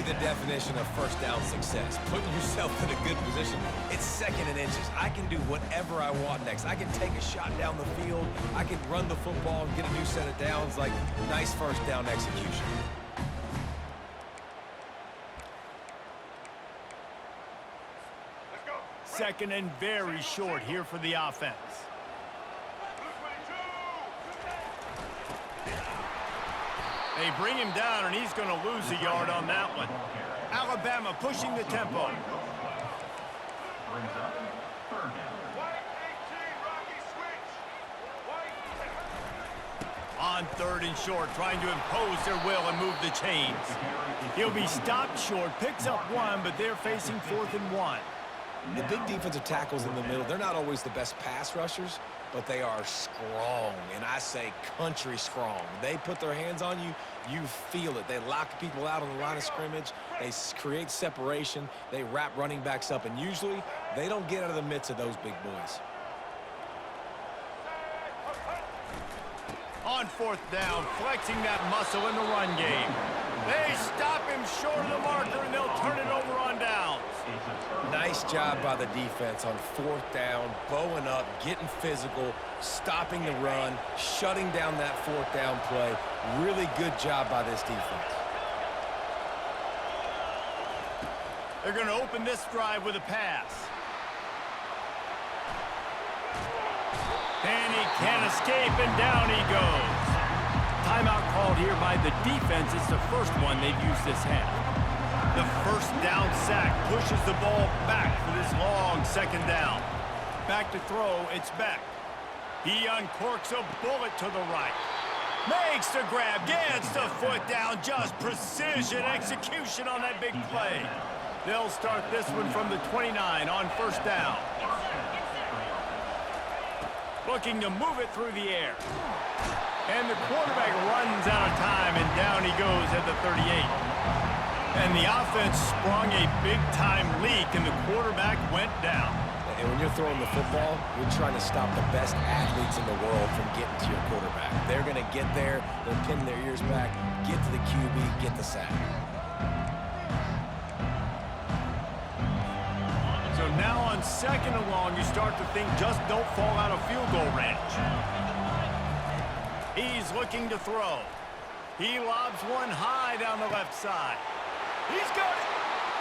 the definition of first down success. Putting yourself in a good position. It's second and inches. I can do whatever I want next. I can take a shot down the field. I can run the football and get a new set of downs. Like, nice first down execution. Second and very short here for the offense. They bring him down, and he's going to lose a yard on that one. Alabama pushing the tempo. On third and short, trying to impose their will and move the chains. He'll be stopped short, picks up one, but they're facing 4th and 1. The big defensive tackles in the middle, they're not always the best pass rushers, but they are strong, and I say country strong. They put their hands on you, you feel it. They lock people out on the line of scrimmage. They create separation. They wrap running backs up, and usually they don't get out of the midst of those big boys. On 4th down, flexing that muscle in the run game. They stop him short of the marker, and they'll turn it over on downs. Nice job by the defense on 4th down, bowing up, getting physical, stopping the run, shutting down that 4th down play. Really good job by this defense. They're going to open this drive with a pass. And he can't escape, and down he goes. Timeout called here by the defense. It's the first one they've used this half. The first down sack pushes the ball back for this long 2nd down. Back to throw, it's Beck. He uncorks a bullet to the right. Makes the grab, gets the foot down, just precision execution on that big play. They'll start this one from the 29 on 1st down. Looking to move it through the air. And the quarterback runs out of time, and down he goes at the 38. And the offense sprung a big-time leak, and the quarterback went down. And when you're throwing the football, you're trying to stop the best athletes in the world from getting to your quarterback. They're going to get there, they're pinning their ears back, get to the QB, get the sack. So now on 2nd and long, you start to think just don't fall out of field goal range. He's looking to throw. He lobs one high down the left side. He's got it.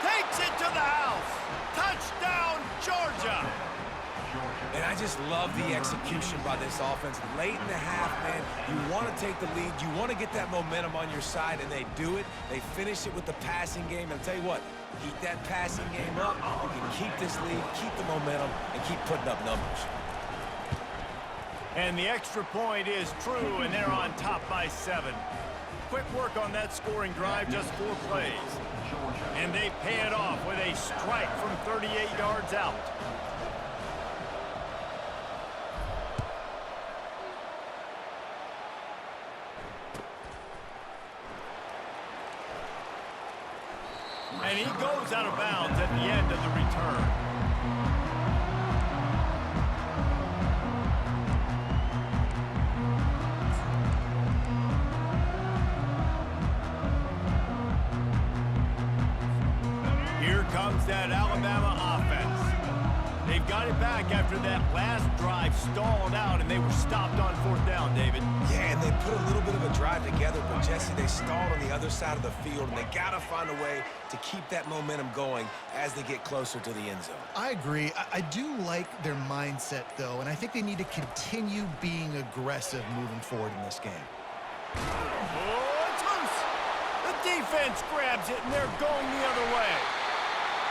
Takes it to the house. Touchdown, Georgia. And I just love the execution by this offense. Late in the half, man, you want to take the lead. You want to get that momentum on your side, and they do it. They finish it with the passing game. And I'll tell you what, keep that passing game up. You can keep this lead, keep the momentum, and keep putting up numbers. And the extra point is true, and they're on top by 7. Quick work on that scoring drive, just 4 plays. And they pay it off with a strike from 38 yards out. And he goes out of bounds at the end of the return. Comes that Alabama offense. They've got it back after that last drive stalled out, and they were stopped on 4th down, David. Yeah, and they put a little bit of a drive together, but Jesse, they stalled on the other side of the field, and they got to find a way to keep that momentum going as they get closer to the end zone. I agree. I do like their mindset, though, and I think they need to continue being aggressive moving forward in this game. Oh, it's loose. The defense grabs it, and they're going the other way.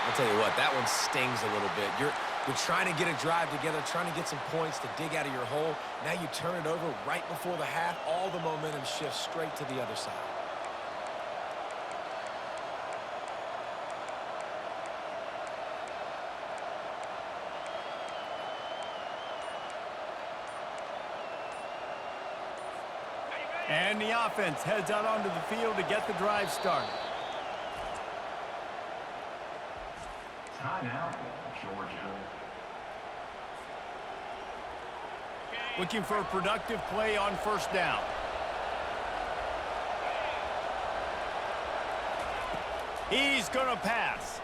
I'll tell you what, that one stings a little bit. You're trying to get a drive together, trying to get some points to dig out of your hole. Now you turn it over right before the half. All the momentum shifts straight to the other side. And the offense heads out onto the field to get the drive started. Timeout, Georgia. Looking for a productive play on 1st down. He's going to pass.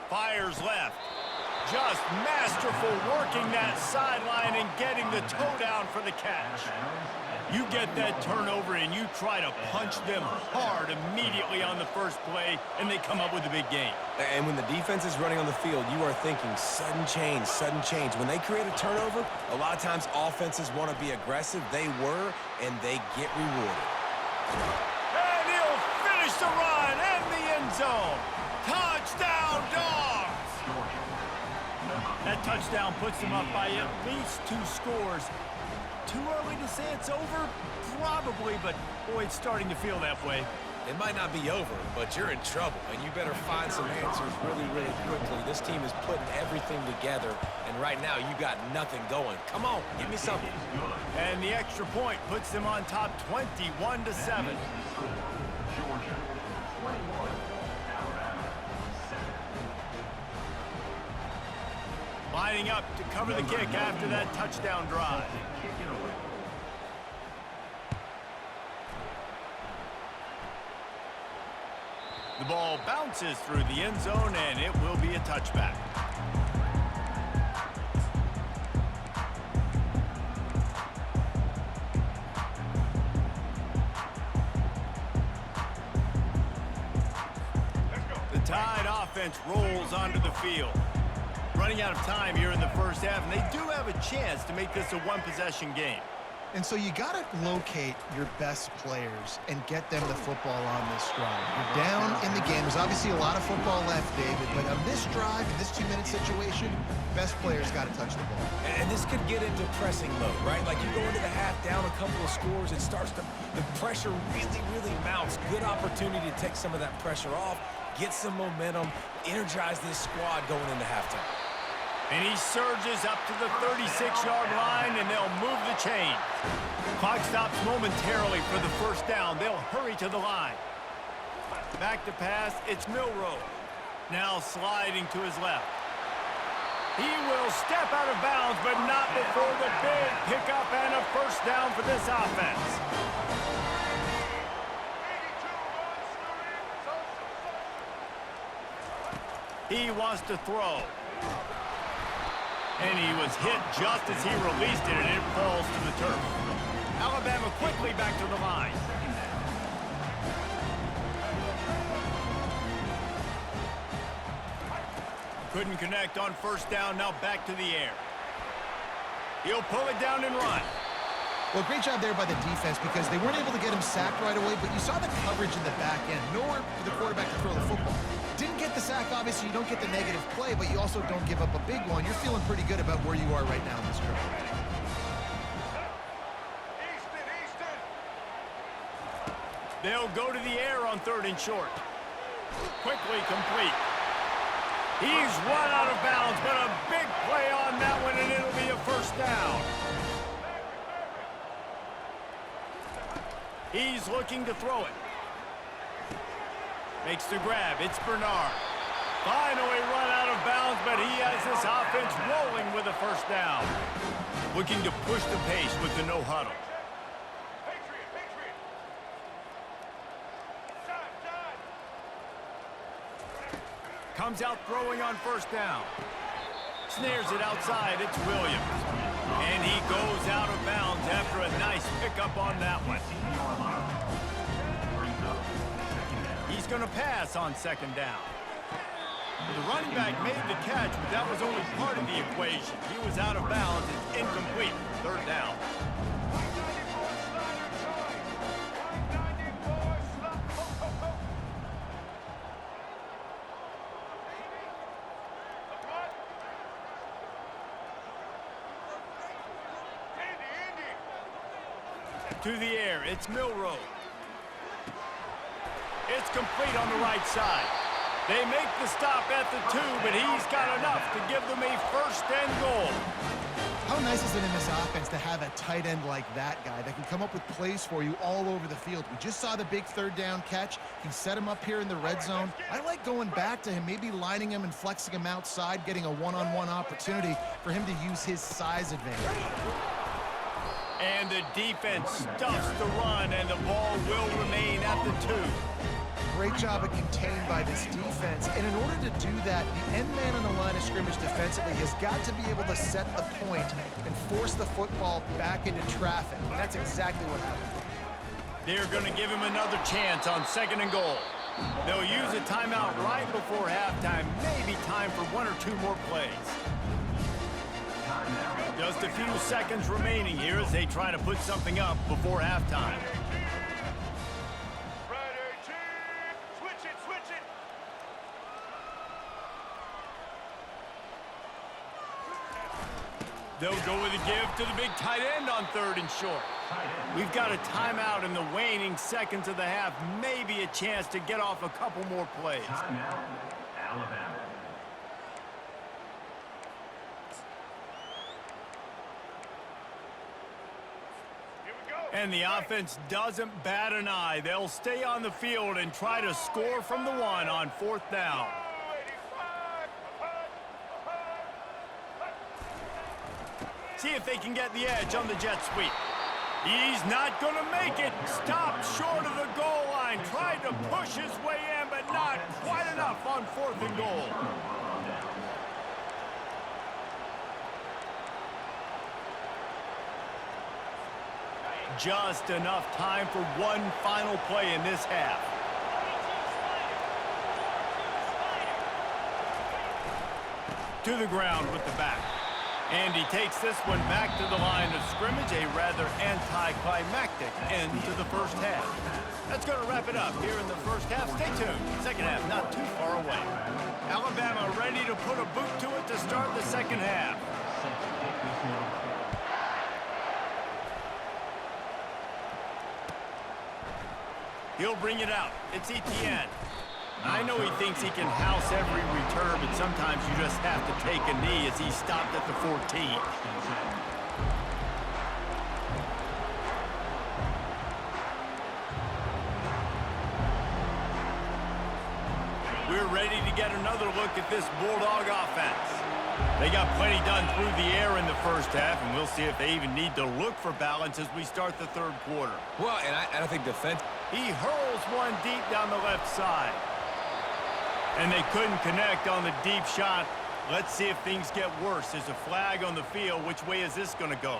Fires left. Just masterful working that sideline and getting the toe down for the catch. You get that turnover and you try to punch them hard immediately on the first play, and they come up with a big gain. And when the defense is running on the field, you are thinking sudden change, sudden change. When they create a turnover, a lot of times offenses want to be aggressive. They were, and they get rewarded. And he'll finish the run and the end zone. Touchdown, Dogs! That touchdown puts them up by at least 2 scores. Too early to say it's over? Probably, but boy, it's starting to feel that way. It might not be over, but you're in trouble, and you better find some answers really, really quickly. This team is putting everything together, and right now you got nothing going. Come on, give me something. And the extra point puts them on top 21-7. Lining up to cover the kick after that touchdown drive. The ball bounces through the end zone, and it will be a touchback. The Tide offense rolls onto the field. Running out of time here in the first half, and they do have a chance to make this a one-possession game. And so you got to locate your best players and get them the football on this drive. You're down in the game. There's obviously a lot of football left, David, but on this drive, in this 2-minute situation, best players got to touch the ball. And this could get into pressing mode, right? Like you go into the half down a couple of scores, it starts to, the pressure really, really mounts. Good opportunity to take some of that pressure off, get some momentum, energize this squad going into halftime. And he surges up to the 36-yard line, and they'll move the chain. Clock stops momentarily for the first down. They'll hurry to the line. Back to pass, it's Milroe. Now sliding to his left. He will step out of bounds, but not before the big pickup and a first down for this offense. He wants to throw. And he was hit just as he released it, and it falls to the turf. Alabama quickly back to the line. Couldn't connect on first down, now back to the air. He'll pull it down and run. Well, great job there by the defense because they weren't able to get him sacked right away, but you saw the coverage in the back end. Nowhere for the quarterback to throw the football. Didn't get the sack, obviously. You don't get the negative play, but you also don't give up a big one. You're feeling pretty good about where you are right now in this drive. They'll go to the air on 3rd and short. Quickly complete. He's run out of bounds, but a big play on that one, and it'll be a first down. He's looking to throw it. Makes the grab. It's Bernard. Finally run out of bounds, but he has this offense rolling with a first down. Looking to push the pace with the no huddle. Comes out throwing on first down. Snares it outside. It's Williams. And he goes out of bounds after a nice pickup on that one. He's going to pass on 2nd down. The running back made the catch, but that was only part of the equation. He was out of bounds. It's incomplete. 3rd down. To the air, it's Milroe. It's complete on the right side. They make the stop at the 2, but he's got enough to give them a 1st and goal. How nice is it in this offense to have a tight end like that guy that can come up with plays for you all over the field? We just saw the big 3rd down catch. He set him up here in the red zone. I like going back to him, maybe lining him and flexing him outside, getting a one-on-one opportunity for him to use his size advantage. And the defense stuffs the run, and the ball will remain at the 2. great job of contained by this defense. And in order to do that, the end man on the line of scrimmage defensively has got to be able to set the point and force the football back into traffic. And that's exactly what happened. They're going to give him another chance on 2nd and goal. They'll use a timeout right before halftime. Maybe time for 1 or 2 more plays. Just a few seconds remaining here as they try to put something up before halftime. They'll go with a give to the big tight end on 3rd and short. We've got a timeout in the waning seconds of the half. Maybe a chance to get off a couple more plays. Timeout, Alabama. And the offense doesn't bat an eye. They'll stay on the field and try to score from the 1 on 4th down. See if they can get the edge on the jet sweep. He's not going to make it. Stopped short of the goal line. Tried to push his way in, but not quite enough on 4th and goal. Just enough time for one final play in this half. To the ground with the back. And he takes this one back to the line of scrimmage, a rather anticlimactic end to the first half. That's going to wrap it up here in the first half. Stay tuned. Second half not too far away. Alabama ready to put a boot to it to start the second half. He'll bring it out. It's Etienne. I know he thinks he can house every return, but sometimes you just have to take a knee as he stopped at the 14. We're ready to get another look at this Bulldog offense. They got plenty done through the air in the first half, and we'll see if they even need to look for balance as we start the 3rd quarter. Well, and I think defense. He hurls one deep down the left side. And they couldn't connect on the deep shot. Let's see if things get worse. There's a flag on the field. Which way is this going to go?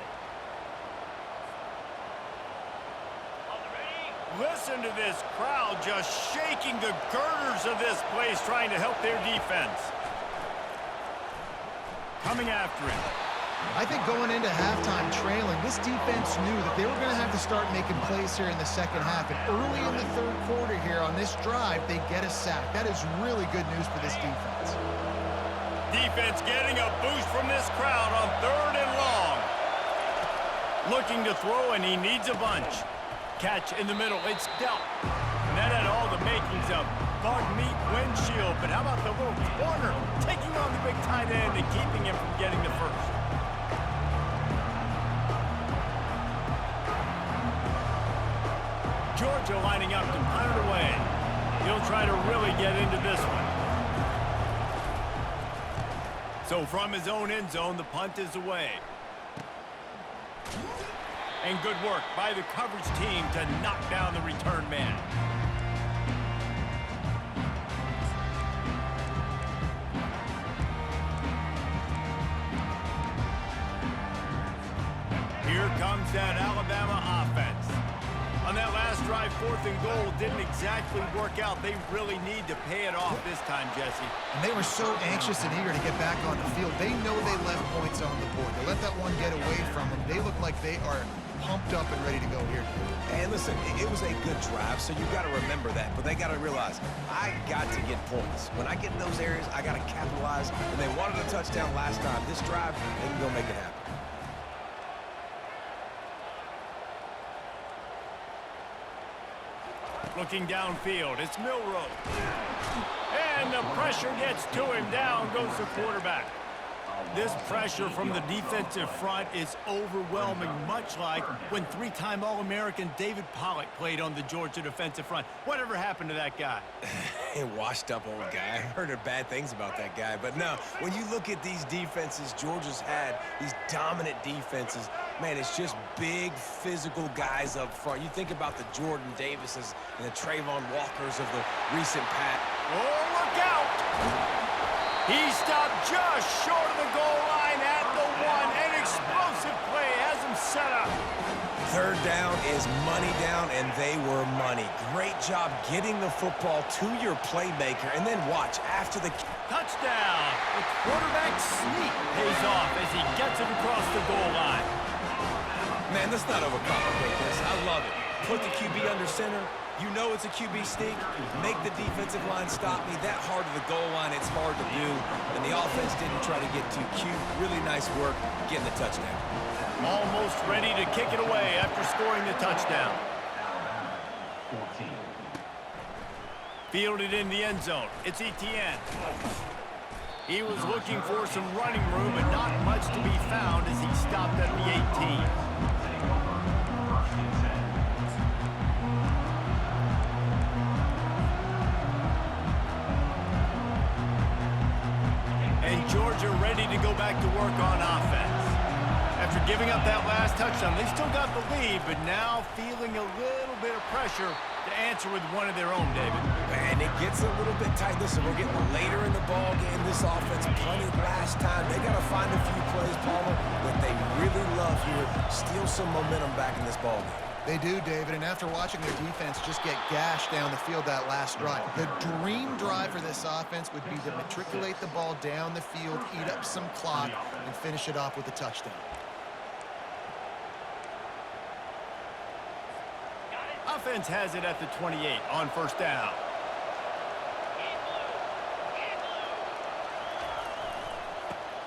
Listen to this crowd just shaking the girders of this place, trying to help their defense. Coming after him. I think going into halftime trailing, this defense knew that they were going to have to start making plays here in the second half. And early in the 3rd quarter here on this drive, they get a sack. That is really good news for this defense. Defense getting a boost from this crowd on 3rd and long. Looking to throw, and he needs a bunch. Catch in the middle. It's dealt. And that had all the makings of bug meat windshield. But how about the little corner taking on the big tight end and keeping him from getting the first? Georgia lining up to punt it away. He'll try to really get into this one. So from his own end zone, the punt is away. And good work by the coverage team to knock down the return man. Here comes that Alabama offense. On that last drive, 4th and goal didn't exactly work out. They really need to pay it off this time, Jesse. And they were so anxious and eager to get back on the field. They know they left points on the board. They let that one get away from them. They look like they are pumped up and ready to go here. And listen, it was a good drive, so you got to remember that. But they got to realize, I got to get points. When I get in those areas, I got to capitalize. And they wanted a touchdown last time. This drive, they can go make it happen. Looking downfield, it's Milroe. And the pressure gets to him. Down goes the quarterback. This pressure from the defensive front is overwhelming, much like when three-time All-American David Pollock played on the Georgia defensive front. Whatever happened to that guy? Washed-up old guy. I heard bad things about that guy. But no, when you look at these defenses Georgia's had, these dominant defenses, man, it's just big, physical guys up front. You think about the Jordan Davises and the Trayvon Walkers of the recent past. Oh, look out! He stopped just short of the goal line at the one. An explosive play has him set up. Third down is money down, and they were money. Great job getting the football to your playmaker, and then watch after the touchdown. The quarterback sneak pays off as he gets it across the goal line. Man, let's not overcomplicate this. I love it. Put the QB under center. You know it's a QB sneak. Make the defensive line stop me. That hard to the goal line, it's hard to do. And the offense didn't try to get too cute. Really nice work getting the touchdown. Almost ready to kick it away after scoring the touchdown. Alabama, 14. Fielded in the end zone. It's Etienne. He was looking for some running room, but not much to be found as he stopped at the 18. And Georgia ready to go back to work on offense. After giving up that last touchdown, they still got the lead, but now feeling a little bit of pressure to answer with one of their own, David. And it gets a little bit tight. Listen, we're getting later in the ball game. This offense punted last time. They got to find a few plays, Paula, that they really love here. Steal some momentum back in this ball game. They do, David, and after watching their defense just get gashed down the field that last drive, the dream drive for this offense would be to matriculate the ball down the field, eat up some clock, and finish it off with a touchdown. Offense has it at the 28 on first down.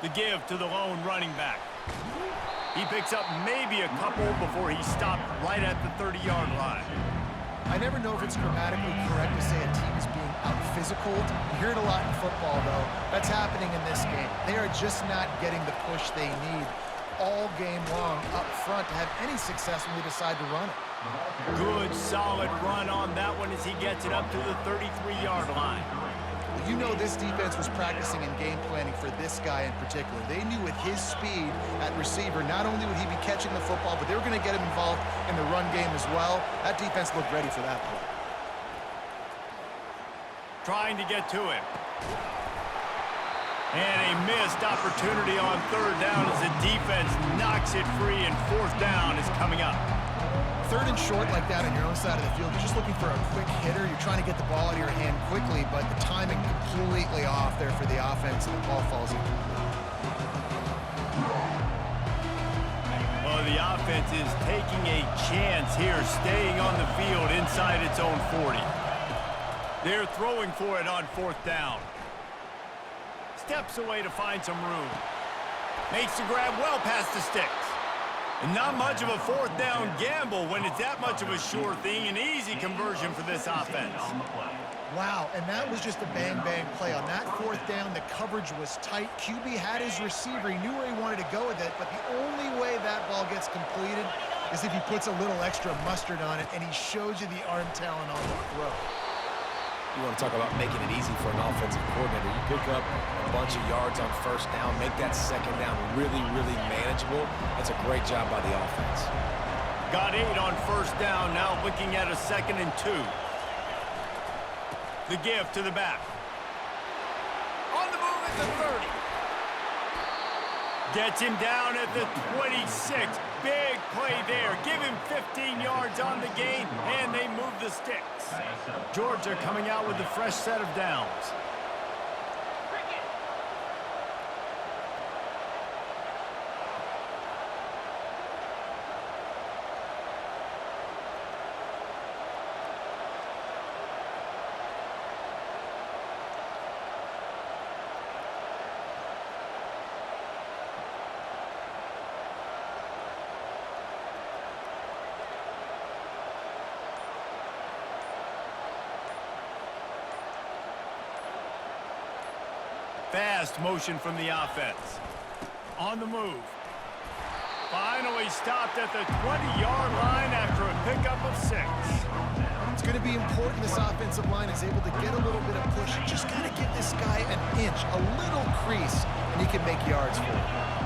The give to the lone running back. He picks up maybe a couple before he stopped right at the 30-yard line. I never know if it's grammatically correct to say a team is being out-physicaled. You hear it a lot in football, though. That's happening in this game. They are just not getting the push they need all game long up front to have any success when they decide to run it. Good, solid run on that one as he gets it up to the 33-yard line. You know this defense was practicing and game planning for this guy in particular. They knew with his speed at receiver, not only would he be catching the football, but they were going to get him involved in the run game as well. That defense looked ready for that play. Trying to get to him. And a missed opportunity on third down as the defense knocks it free, and fourth down is coming up. Third and short like that on your own side of the field, you're just looking for a quick hitter. You're trying to get the ball out of your hand quickly, but the timing completely off there for the offense, and the ball falls incomplete. Well, the offense is taking a chance here, staying on the field inside its own 40. They're throwing for it on fourth down. Steps away to find some room. Makes the grab well past the sticks. And not much of a fourth down gamble when it's that much of a sure thing. An easy conversion for this offense. Wow, and that was just a bang-bang play. On that fourth down, the coverage was tight. QB had his receiver. He knew where he wanted to go with it, but the only way that ball gets completed is if he puts a little extra mustard on it, and he shows you the arm talent on the throw. You want to talk about making it easy for an offensive coordinator. You pick up a bunch of yards on first down, make that second down really, really manageable. That's a great job by the offense. Got 8 on first down, now looking at a 2nd and 2. The give to the back. On the move at the 30. Gets him down at the 26. Big play there. Give him 15 yards on the gain, and they move the sticks. Georgia coming out with a fresh set of downs. Fast motion from the offense. On the move. Finally stopped at the 20-yard line after a pickup of 6. It's going to be important this offensive line is able to get a little bit of push. You just got to give this guy an inch, a little crease, and he can make yards for it.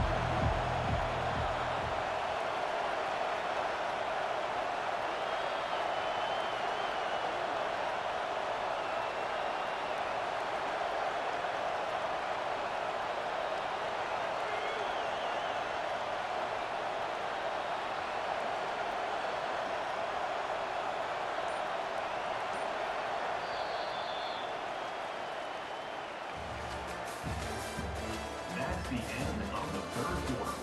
That's the end of the third quarter.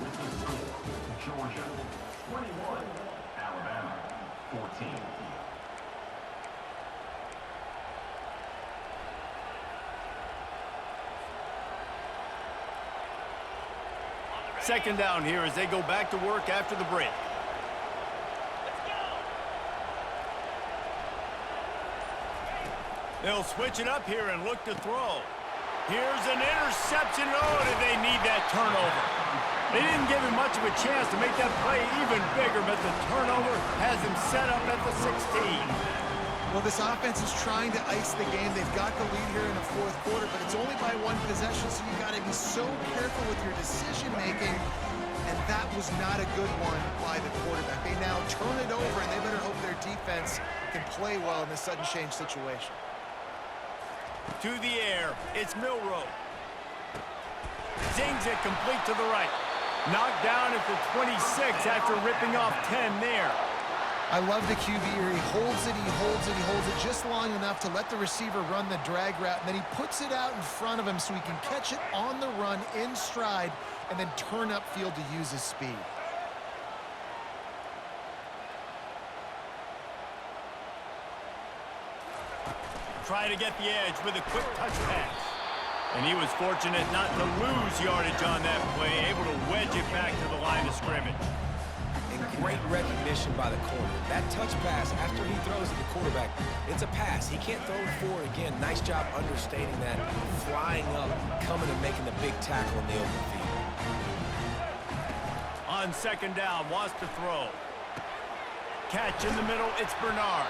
With the score, Georgia 21, Alabama 14. Second down here as they go back to work after the break. They'll switch it up here and look to throw. Here's an interception. Oh, did they need that turnover? They didn't give him much of a chance to make that play even bigger, but the turnover has him set up at the 16. Well, this offense is trying to ice the game. They've got the lead here in the fourth quarter, but it's only by 1 possession, so you got to be so careful with your decision-making, and that was not a good one by the quarterback. They now turn it over, and they better hope their defense can play well in this sudden change situation. To the air, it's Milroe. Zings it complete to the right. Knocked down at the 26 after ripping off 10 there. I love the QB here. He holds it, he holds it, he holds it just long enough to let the receiver run the drag route, and then he puts it out in front of him so he can catch it on the run in stride and then turn upfield to use his speed. Try to get the edge with a quick touch pass. And he was fortunate not to lose yardage on that play, able to wedge it back to the line of scrimmage. And great recognition by the corner. That touch pass, after he throws at the quarterback, it's a pass. He can't throw it forward again. Nice job understating that, flying up, coming and making the big tackle in the open field. On second down, wants to throw. Catch in the middle, it's Bernard.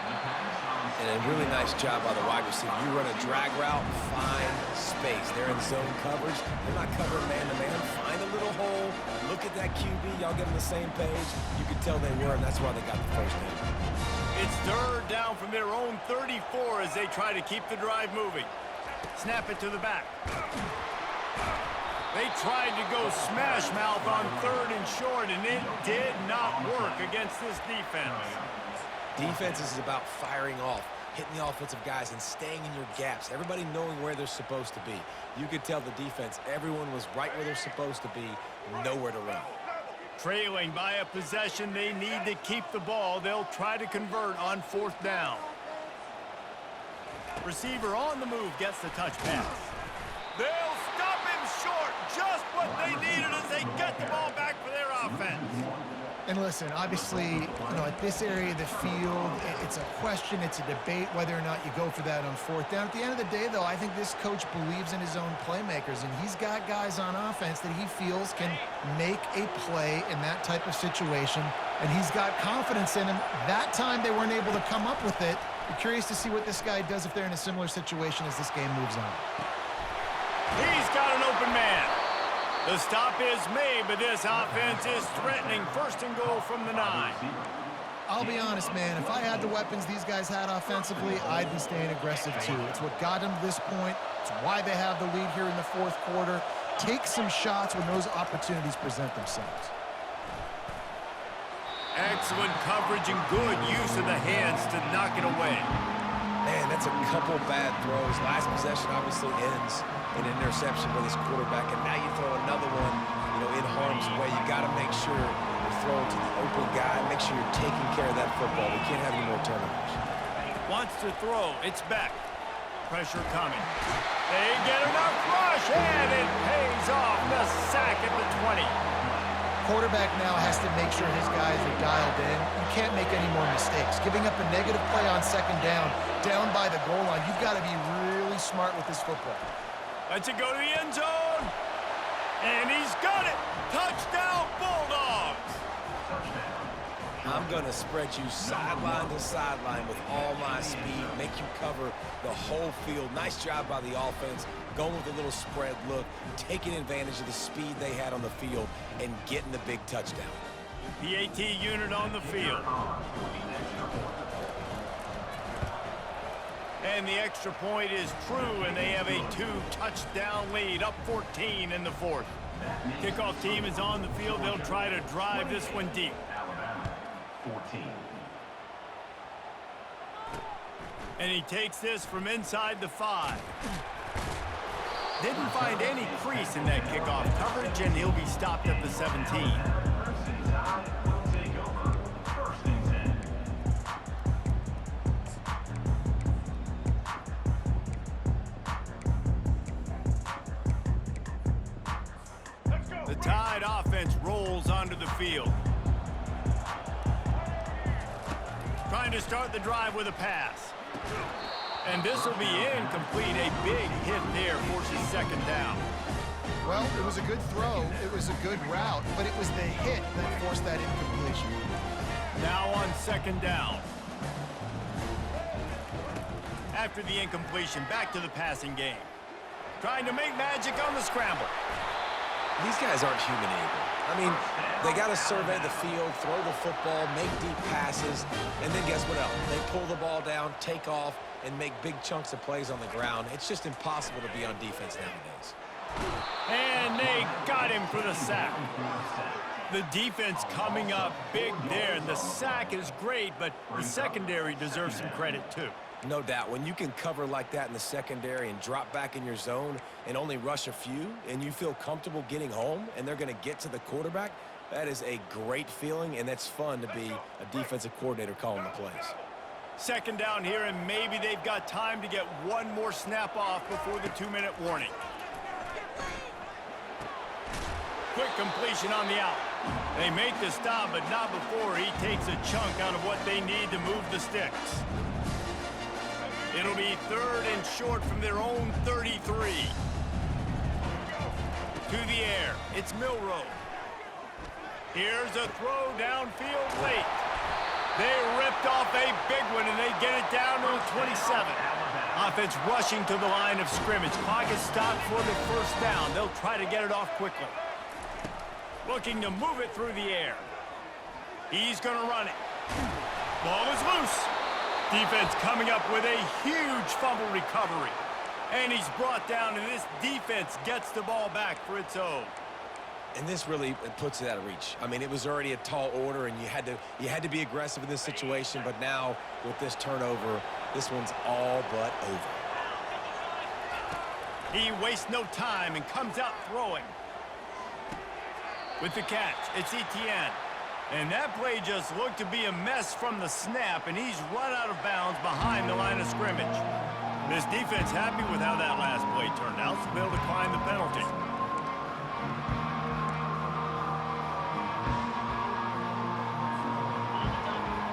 And a really nice job by the wide receiver. You run a drag route, find space. They're in zone coverage. They're not covering man-to-man. Find a little hole. Look at that QB. Y'all get on the same page. You could tell they were, and that's why they got the first down. It's third down from their own 34 as they try to keep the drive moving. Snap it to the back. They tried to go smash mouth on third and short, and it did not work against this defense. Defense is about firing off, hitting the offensive guys, and staying in your gaps. Everybody knowing where they're supposed to be. You could tell the defense, everyone was right where they're supposed to be, nowhere to run. Trailing by a possession, they need to keep the ball. They'll try to convert on fourth down. Receiver on the move gets the touch pass. They'll stop him short. Just what they needed as they get the ball back for their offense. And listen, obviously, at this area of the field, it's a question, it's a debate whether or not you go for that on fourth down. At the end of the day, though, I think this coach believes in his own playmakers, and he's got guys on offense that he feels can make a play in that type of situation, and he's got confidence in him. That time, they weren't able to come up with it. You're curious to see what this guy does if they're in a similar situation as this game moves on. He's got an open man. The stop is made, but this offense is threatening first and goal from the 9. I'll be honest, man. If I had the weapons these guys had offensively, I'd be staying aggressive too. It's what got them to this point. It's why they have the lead here in the fourth quarter. Take some shots when those opportunities present themselves. Excellent coverage and good use of the hands to knock it away. Man, that's a couple bad throws. Last possession obviously ends in an interception by this quarterback, and now you throw another one, in harm's way. You got to make sure you're throwing to the open guy. Make sure you're taking care of that football. We can't have any more turnovers. Wants to throw. It's back. Pressure coming. They get enough rush, and it pays off. The sack at the 20. Quarterback now has to make sure his guys are dialed in. You can't make any more mistakes. Giving up a negative play on second down by the goal line, you've got to be really smart with this football. Lets it go to the end zone. And he's got it. Touchdown, Bulldogs. I'm going to spread you sideline to sideline with all my speed, make you cover the whole field. Nice job by the offense, going with a little spread look, taking advantage of the speed they had on the field, and getting the big touchdown. PAT unit on the field. And the extra point is true, and they have a 2-touchdown lead, up 14 in the fourth. Kickoff team is on the field. They'll try to drive this one deep. Alabama, 14. And he takes this from inside the 5. Didn't find any crease in that kickoff coverage, and he'll be stopped at the 17. The Tide offense rolls onto the field. Trying to start the drive with a pass. And this will be incomplete. A big hit there forces second down. Well, it was a good throw. It was a good route, but it was the hit that forced that incompletion. Now on second down. After the incompletion, back to the passing game. Trying to make magic on the scramble. These guys aren't human able. I mean, they got to survey the field, throw the football, make deep passes, and then guess what else? They pull the ball down, take off, and make big chunks of plays on the ground. It's just impossible to be on defense nowadays. And they got him for the sack. The defense coming up big there. The sack is great, but the secondary deserves some credit too. No doubt. When you can cover like that in the secondary and drop back in your zone and only rush a few, and you feel comfortable getting home and they're going to get to the quarterback, that is a great feeling, and that's fun to be a defensive coordinator calling the plays. Second down here, and maybe they've got time to get one more snap off before the 2-minute warning. Quick completion on the out. They make the stop, but not before he takes a chunk out of what they need to move the sticks. It'll be 3rd and short from their own 33. To the air, it's Milroe. Here's a throw downfield late. They ripped off a big one, and they get it down to the 27. Offense rushing to the line of scrimmage. Clock is stopped for the first down. They'll try to get it off quickly. Looking to move it through the air. He's going to run it. Ball is loose. Defense coming up with a huge fumble recovery. And he's brought down, and this defense gets the ball back for its own. And this really puts it out of reach. I mean, it was already a tall order, and you had to be aggressive in this situation, but now with this turnover, this one's all but over. He wastes no time and comes out throwing. With the catch, it's Etienne. And that play just looked to be a mess from the snap, and he's run out of bounds behind the line of scrimmage. This defense happy with how that last play turned out, so they'll decline the penalty.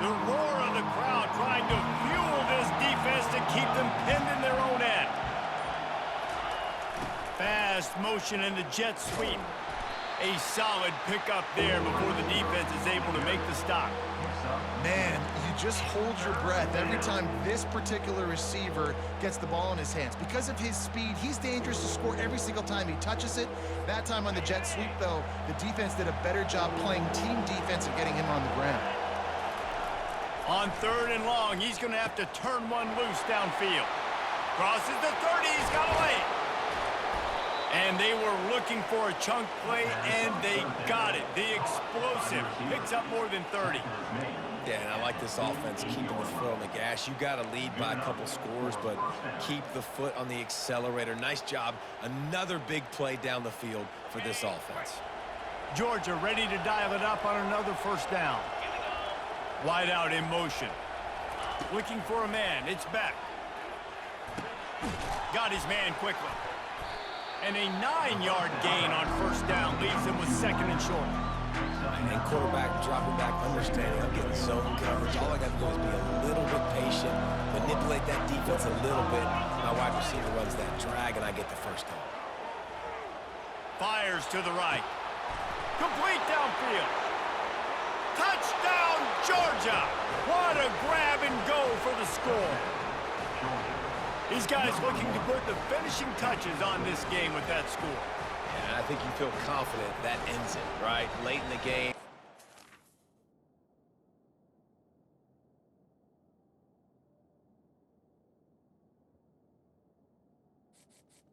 The roar of the crowd trying to fuel this defense to keep them pinned in their own end. Fast motion in the jet sweep. A solid pickup there before the defense is able to make the stop. Man, you just hold your breath every time this particular receiver gets the ball in his hands. Because of his speed, he's dangerous to score every single time he touches it. That time on the jet sweep, though, the defense did a better job playing team defense and getting him on the ground. On 3rd and long, he's going to have to turn one loose downfield. Crosses the 30, he's got to lay it. And they were looking for a chunk play, and they got it. The explosive picks up more than 30. Yeah, and I like this offense keeping the foot on the gas. You got to lead by a couple scores, but keep the foot on the accelerator. Nice job. Another big play down the field for this offense. Georgia ready to dial it up on another first down. Wide out in motion. Looking for a man. It's back. Got his man quickly. And a 9-yard gain on first down leaves him with 2nd and short. And quarterback dropping back, understanding I'm getting zone coverage. All I got to do is be a little bit patient, manipulate that defense a little bit. My wide receiver runs that drag, and I get the first down. Fires to the right. Complete downfield. Touchdown, Georgia! What a grab and go for the score. These guys looking to put the finishing touches on this game with that score. And I think you feel confident that ends it, right? Late in the game.